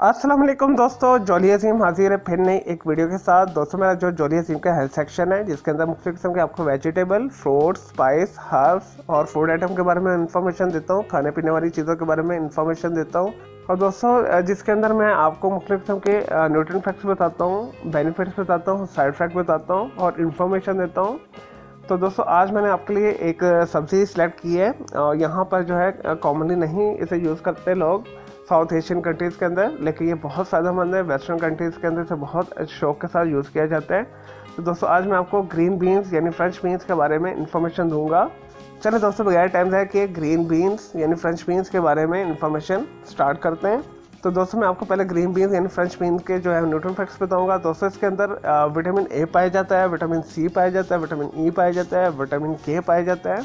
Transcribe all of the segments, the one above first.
अस्सलाम वालेकुम दोस्तों, जॉली अजीम हाजिर है फिर नई एक वीडियो के साथ। दोस्तों मेरा जो जॉली अजीम का हेल्थ सेक्शन है जिसके अंदर मुख्तलिफ किस्म के आपको वेजिटेबल, फ्रूट्स, स्पाइस, हर्ब्स और फूड आइटम के बारे में इंफॉर्मेशन देता हूँ, खाने पीने वाली चीज़ों के बारे में इंफॉर्मेशन देता हूँ। और दोस्तों जिसके अंदर मैं आपको मुख्तलिफ किस्म के न्यूट्रिएंट फैक्ट्स बताता हूँ, बेनिफिट्स बताता हूँ, साइड इफेक्ट बताता हूँ और इन्फॉर्मेशन देता हूँ। तो दोस्तों आज मैंने आपके लिए एक सब्ज़ी सिलेक्ट की है और यहाँ पर जो है कॉमनली नहीं इसे यूज़ करते लोग साउथ एशियन कंट्रीज़ के अंदर, लेकिन ये बहुत फ़ायदेमंद है। वेस्टर्न कंट्रीज़ के अंदर से बहुत शौक के साथ यूज़ किया जाता है। तो दोस्तों आज मैं आपको ग्रीन बीन्स यानी फ्रेंच बीन्स के बारे में इन्फॉर्मेशन दूंगा। चलिए दोस्तों बगैर टाइम है कि ग्रीन बीन्स यानी फ्रेंच बीन्स के बारे में इन्फॉर्मेशन स्टार्ट करते हैं। तो दोस्तों मैं आपको पहले ग्रीन बीन्स यानी फ्रेंच बीन्स के जो है न्यूट्रिएंट फैक्ट्स बताऊंगा। दोस्तों इसके अंदर विटामिन ए पाया जाता है, विटामिन सी पाया जाता है, विटामिन ई पाया जाता है, विटामिन के पाया जाता है,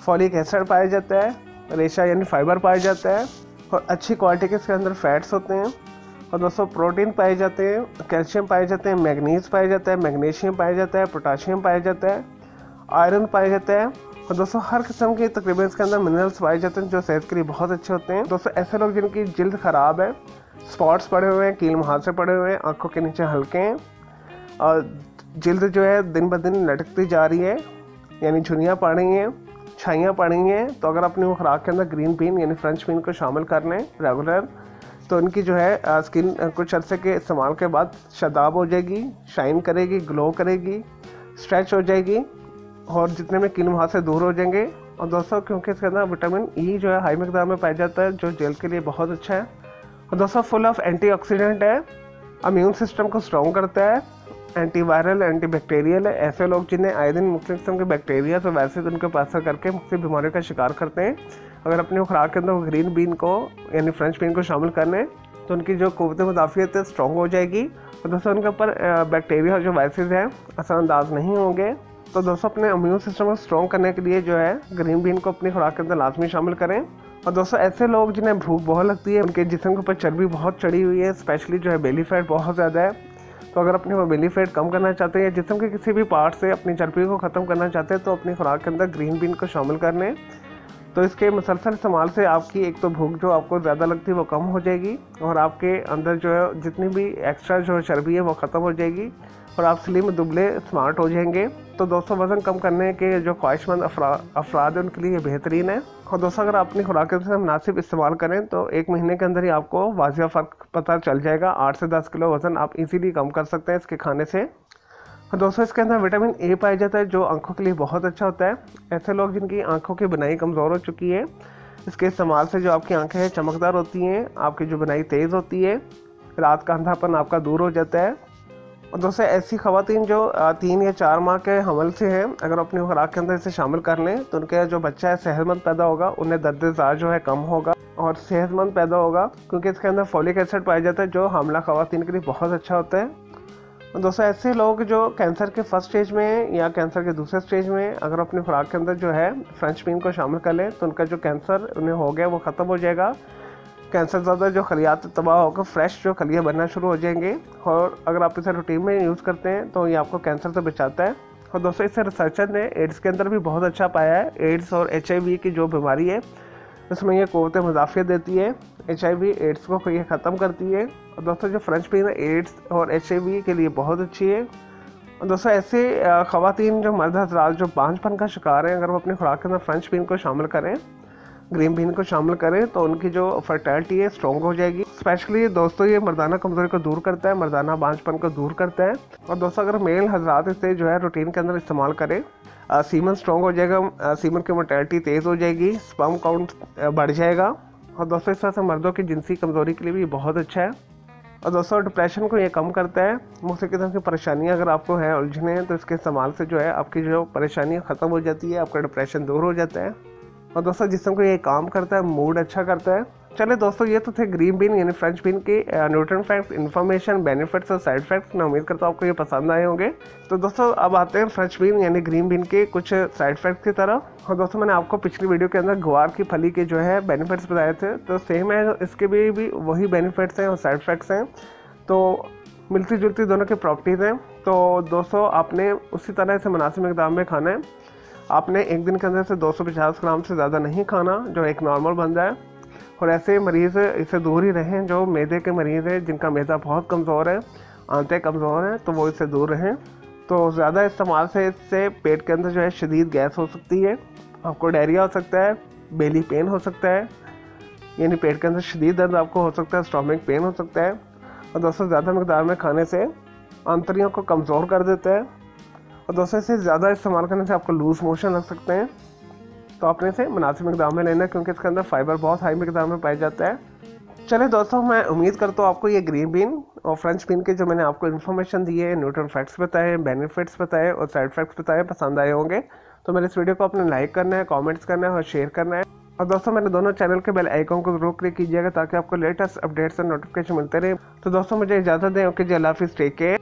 फॉलिक एसिड पाया जाता है, रेशा यानी फाइबर पाया जाता है और अच्छी क्वालिटी के इसके अंदर फैट्स होते हैं। और दोस्तों प्रोटीन पाए जाते हैं, कैल्शियम पाए जाते हैं, मैग्नीज पाया जाता है, मैग्नीशियम पाया जाता है, पोटाशियम पाया जाता है, आयरन पाया जाता है। और दोस्तों हर किस्म के तकरीबन इसके अंदर मिनरल्स पाए जाते हैं जो सेहत के लिए बहुत अच्छे होते हैं। दोस्तों ऐसे लोग जिनकी जिल्द ख़राब है, स्पॉट्स पड़े हुए हैं, कील मुहासे पड़े हुए हैं, आंखों के नीचे हल्के हैं और जिल्द जो है दिन ब दिन लटकती जा रही है यानी झुर्रियाँ पड़ रही हैं, छाइयाँ पड़ रही हैं, तो अगर अपनी वो खुराक के अंदर ग्रीन बीन यानी फ्रेंच बीन को शामिल कर लें रेगुलर, तो उनकी जो है स्किन कुछ अरसे के इस्तेमाल के बाद शादाब हो जाएगी, शाइन करेगी, ग्लो करेगी, स्ट्रेच हो जाएगी और जितने में कील मुहासे दूर हो जाएंगे। और दोस्तों क्योंकि इसके अंदर विटामिन ई जो है हाई मकदार में पाया जाता है जो जेल के लिए बहुत अच्छा है। और दोस्तों फुल ऑफ एंटीऑक्सीडेंट है, इम्यून सिस्टम को स्ट्रॉन्ग करता है, एंटीवायरल, एंटीबैक्टीरियल है। ऐसे लोग जिन्हें आए दिन मुख्तलिफ किस्म के बैक्टीरिया तो वैसे तो उनके पास करके मुख्तलिफ बीमारियों का शिकार करते हैं, अगर अपनी खुराक के अंदर ग्रीन बीन को यानी फ्रेंच बीन को शामिल कर लें तो उनकी जो क़ुव्वत मुदाफ़ियत है स्ट्रॉन्ग हो जाएगी और दोस्तों उनके ऊपर बैक्टीरिया और जो वायरसेस हैं असरअंदाज नहीं होंगे। तो दोस्तों अपने इम्यून सिस्टम को स्ट्रॉन्ग करने के लिए जो है ग्रीन बीन को अपनी खुराक के अंदर लाजमी शामिल करें। और दोस्तों ऐसे लोग जिन्हें भूख बहुत लगती है, उनके जिस्म के ऊपर चर्बी बहुत चढ़ी हुई है, स्पेशली जो है बेली फैट बहुत ज़्यादा है, तो अगर अपनी बेली फैट कम करना चाहते हैं या जिस्म के किसी भी पार्ट से अपनी चर्बी को ख़त्म करना चाहते हैं तो अपनी खुराक के अंदर ग्रीन बीन को शामिल कर लें। तो इसके मुसलसल इस्तेमाल से आपकी एक तो भूख जो आपको ज़्यादा लगती है वो कम हो जाएगी और आपके अंदर जो है जितनी भी एक्स्ट्रा जो चर्बी है वो ख़त्म हो जाएगी और आप स्लिम, दुबले, स्मार्ट हो जाएंगे। तो दोस्तों वज़न कम करने के जो ख्वाहिशमंद अफराद हैं उनके लिए ये बेहतरीन है। और दोस्तों अगर अपनी खुराक से मुनासिब इस्तेमाल करें तो एक महीने के अंदर ही आपको वाजिया फ़र्क पता चल जाएगा। 8 से 10 किलो वज़न आप इजीली कम कर सकते हैं इसके खाने से। और दोस्तों इसके अंदर विटामिन ए पाया जाता है जो आंखों के लिए बहुत अच्छा होता है। ऐसे लोग जिनकी आंखों की बनाई कमज़ोर हो चुकी है, इसके इस्तेमाल से जो आपकी आंखें हैं चमकदार होती हैं, आपकी जो बनाई तेज़ होती है, रात का अंधापन आपका दूर हो जाता है। और दोस्तों ऐसी ख़वातीन जो 3 या 4 माह के हमल से हैं, अगर अपनी खुराक के अंदर इसे शामिल कर लें तो उनका जो बच्चा है सेहतमंद पैदा होगा, उन्हें दर्द-ए-ज़ार जो है कम होगा और सेहतमंद पैदा होगा क्योंकि इसके अंदर फॉलिक एसिड पाया जाता है जो हामला ख़वातीन के लिए बहुत अच्छा होता है। और दोस्तों ऐसे लोग जो कैंसर के फर्स्ट स्टेज में या कैंसर के दूसरे स्टेज में अगर अपनी खुराक के अंदर जो है फ्रेंच बीन को शामिल कर लें तो उनका जो कैंसर उन्हें हो गया वो ख़त्म हो जाएगा। कैंसर ज़्यादा जो खलियात तबाह होकर फ्रेश जो खलियाँ बनना शुरू हो जाएंगे और अगर आप इसे रूटीन में यूज़ करते हैं तो ये आपको कैंसर से बचाता है। और दोस्तों इससे रिसर्चर ने एड्स के अंदर भी बहुत अच्छा पाया है। एड्स और HIV की जो बीमारी है उसमें यह क़ुव्वत मुदाफ़ियत देती है, HIV एड्स को ये ख़त्म करती है। और दोस्तों जो फ्रेंच बीन है एड्स और HIV के लिए बहुत अच्छी है। और दोस्तों ऐसे ख़वातीन जो मर्द हज़रात जो बांझपन का शिकार हैं, अगर वो अपनी खुराक के अंदर फ्रेंच बीन को शामिल करें, ग्रीन बीन को शामिल करें तो उनकी जो फर्टिलिटी है स्ट्रॉन्ग हो जाएगी। स्पेशली दोस्तों ये मर्दाना कमज़ोरी को दूर करता है, मर्दाना बांझपन को दूर करता है। और दोस्तों अगर मेल हज़रात इसे जो है रूटीन के अंदर इस्तेमाल करें, सीमन स्ट्रॉन्ग हो जाएगा, सीमन की मोर्टेलिटी तेज़ हो जाएगी, स्पर्म काउंट बढ़ जाएगा। और दोस्तों इस तरह से मर्दों की जिनसी कमज़ोरी के लिए भी बहुत अच्छा है। और दोस्तों डिप्रेशन को ये कम करता है। मुख्तलिफ किस्म की परेशानियाँ अगर आपको है, उलझने हैं, तो इसके इस्तेमाल से जो है आपकी जो परेशानियाँ ख़त्म हो जाती है, आपका डिप्रेशन दूर हो जाता है। और दोस्तों जिस्म को ये काम करता है, मूड अच्छा करता है। चलिए दोस्तों ये तो थे ग्रीन बीन यानी फ्रेंच बीन के न्यूट्रिएंट फैक्ट्स, इन्फॉर्मेशन, बेनिफिट्स और साइड इफेक्ट्स। मैं उम्मीद करता हूँ आपको ये पसंद आए होंगे। तो दोस्तों अब आते हैं फ्रेंच बीन यानी ग्रीन बीन के कुछ साइड इफेक्ट्स की तरफ। और दोस्तों मैंने आपको पिछली वीडियो के अंदर ग्वार की फली के जो है बेनिफिट्स बताए थे, तो सेम है इसके भी वही बेनिफिट्स हैं और साइड इफेक्ट्स हैं, तो मिलती जुलती दोनों की प्रॉपर्टीज़ हैं। तो दोस्तों आपने उसी तरह से मुनासिब मकदार में खाना है। आपने एक दिन के अंदर से 250 ग्राम से ज़्यादा नहीं खाना जो एक नॉर्मल बंदा है। और ऐसे मरीज़ इससे दूर ही रहें जो मैदे के मरीज़ हैं, जिनका मैदा बहुत कमज़ोर है, आंतें कमज़ोर हैं, तो वो इससे दूर रहें। तो ज़्यादा इस्तेमाल से इससे पेट के अंदर जो है शदीद गैस हो सकती है, आपको डायरिया हो सकता है, बेली पेन हो सकता है, यानी पेट के अंदर शदीद दर्द आपको हो सकता है, स्टोमिक पेन हो सकता है। और दोस्तों ज़्यादा मकदार में खाने से आंतड़ियों को कमज़ोर कर देता है। और दोस्तों इसे ज़्यादा इस्तेमाल करने से आपको लूज़ मोशन लग सकते हैं, तो आपने इसे मुनासिब मकदार में लेना, क्योंकि इसके अंदर फाइबर बहुत हाई मकदार में पाया जाता है। चलिए दोस्तों, मैं उम्मीद करता हूँ आपको ये ग्रीन बीन और फ्रेंच बीन के जो मैंने आपको इन्फॉर्मेशन दी है, न्यूट्रिशन फैक्ट्स बताए, बेनिफिट्स बताए और साइड इफेक्ट्स बताए, पसंद आए होंगे। तो मेरे इस वीडियो को आपने लाइक करना है, कमेंट्स करना है और शेयर करना है। और दोस्तों मेरे दोनों चैनल के बेल आइकन को जरूर क्लिक कीजिएगा ताकि आपको लेटेस्ट अपडेट्स और नोटिफिकेशन मिलते रहे। तो दोस्तों मुझे इजाज़त दें, ओके जी, अल्लाह हाफिज़, टेक केयर।